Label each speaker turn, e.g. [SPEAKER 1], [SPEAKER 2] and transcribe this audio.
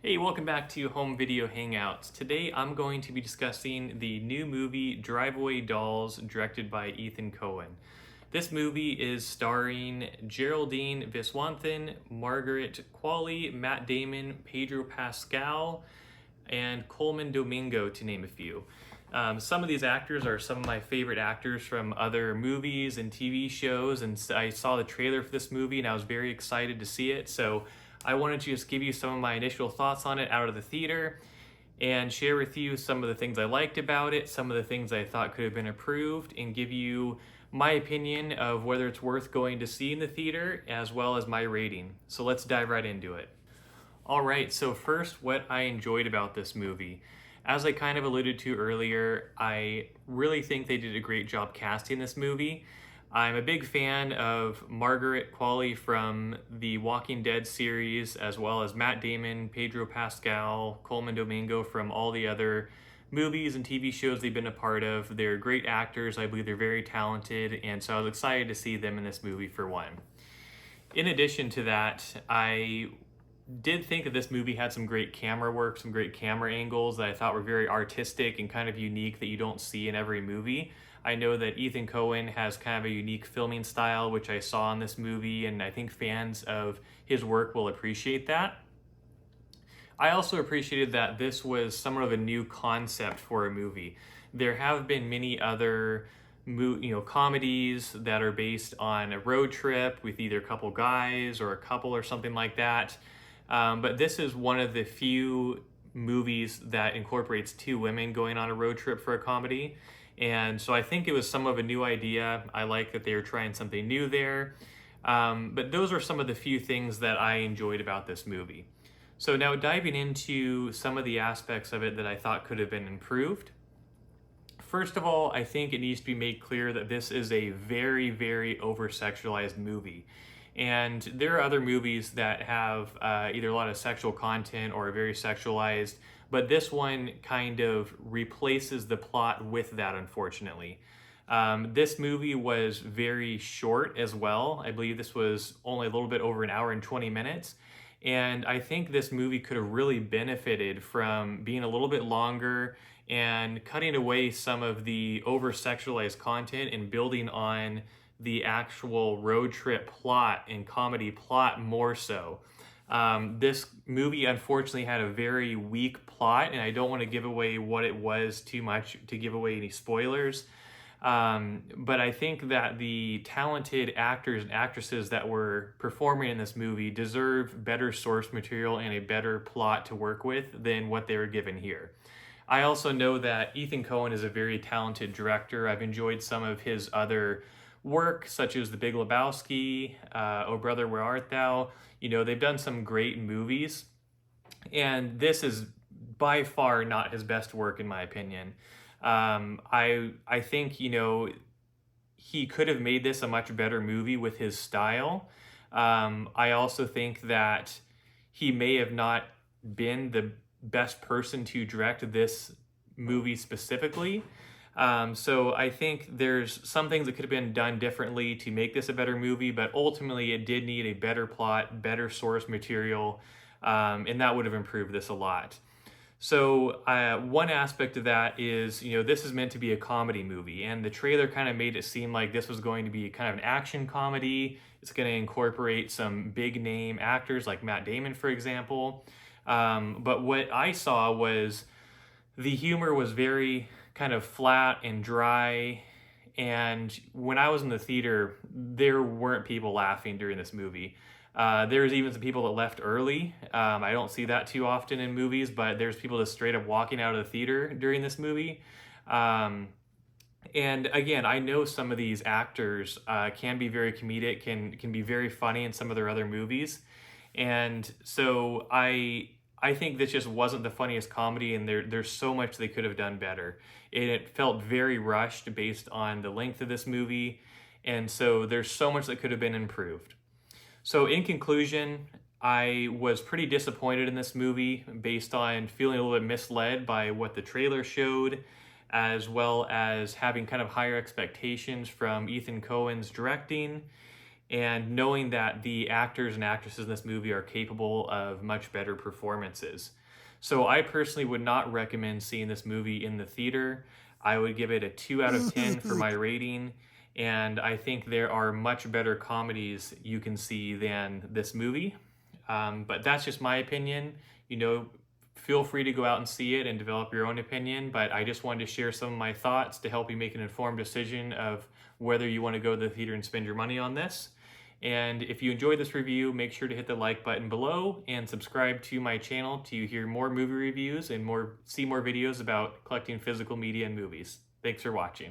[SPEAKER 1] Hey, welcome back to Home Video Hangouts. Today I'm going to be discussing the new movie Drive-Away Dolls, directed by Ethan Cohen. This movie is starring Geraldine Viswanathan, Margaret Qualley, Matt Damon, Pedro Pascal, and Coleman Domingo, to name a few. Some of these actors are some of my favorite actors from other movies and TV shows, and I saw the trailer for this movie and I was very excited to see it. So I wanted to just give you some of my initial thoughts on it out of the theater and share with you some of the things I liked about it, some of the things I thought could have been improved, and give you my opinion of whether it's worth going to see in the theater, as well as my rating. So let's dive right into it. All right, so first, what I enjoyed about this movie. As I kind of alluded to earlier, I really think they did a great job casting this movie. I'm a big fan of Margaret Qualley from the Walking Dead series, as well as Matt Damon, Pedro Pascal, Coleman Domingo from all the other movies and TV shows they've been a part of. They're great actors. I believe they're very talented, and so I was excited to see them in this movie for one. In addition to that, I did think that this movie had some great camera work, some great camera angles that I thought were very artistic and kind of unique that you don't see in every movie. I know that Ethan Cohen has kind of a unique filming style, which I saw in this movie, and I think fans of his work will appreciate that. I also appreciated that this was somewhat of a new concept for a movie. There have been many other comedies that are based on a road trip with either a couple guys or a couple or something like that. But this is one of the few movies that incorporates two women going on a road trip for a comedy. And so I think it was some of a new idea. I like that they were trying something new there. But those are some of the few things that I enjoyed about this movie. So now diving into some of the aspects of it that I thought could have been improved. First of all, I think it needs to be made clear that this is a very, very over-sexualized movie. And there are other movies that have either a lot of sexual content or are very sexualized, but this one kind of replaces the plot with that, unfortunately. This movie was very short as well. I believe this was only a little bit over an hour and 20 minutes. And I think this movie could have really benefited from being a little bit longer and cutting away some of the over-sexualized content and building on the actual road trip plot and comedy plot more so. This movie unfortunately had a very weak plot, and I don't want to give away what it was too much to give away any spoilers. But I think that the talented actors and actresses that were performing in this movie deserve better source material and a better plot to work with than what they were given here. I also know that Ethan Cohen is a very talented director. I've enjoyed some of his other work, such as The Big Lebowski, Oh Brother, Where Art Thou? They've done some great movies, and this is by far not his best work, in my opinion. I think, he could have made this a much better movie with his style. I also think that he may have not been the best person to direct this movie specifically. So I think there's some things that could have been done differently to make this a better movie, but ultimately it did need a better plot, better source material, and that would have improved this a lot. So one aspect of that is, this is meant to be a comedy movie, and the trailer kind of made it seem like this was going to be kind of an action comedy. It's going to incorporate some big name actors like Matt Damon, for example. But what I saw was the humor was very kind of flat and dry, and when I was in the theater, there weren't people laughing during this movie. There's even some people that left early. I don't see that too often in movies, but there's people just straight up walking out of the theater during this movie. And again, I know some of these actors can be very comedic, can be very funny in some of their other movies. And so I think this just wasn't the funniest comedy, and there's so much they could have done better. It felt very rushed based on the length of this movie, and so there's so much that could have been improved. So in conclusion, I was pretty disappointed in this movie based on feeling a little bit misled by what the trailer showed, as well as having kind of higher expectations from Ethan Cohen's directing. and knowing that the actors and actresses in this movie are capable of much better performances. So I personally would not recommend seeing this movie in the theater. I would give it a 2 out of 10 for my rating, and I think there are much better comedies you can see than this movie. But that's just my opinion. You know, feel free to go out and see it and develop your own opinion, but I just wanted to share some of my thoughts to help you make an informed decision of whether you want to go to the theater and spend your money on this. And if you enjoyed this review, make sure to hit the like button below and subscribe to my channel to hear more movie reviews and see more videos about collecting physical media and movies. Thanks for watching.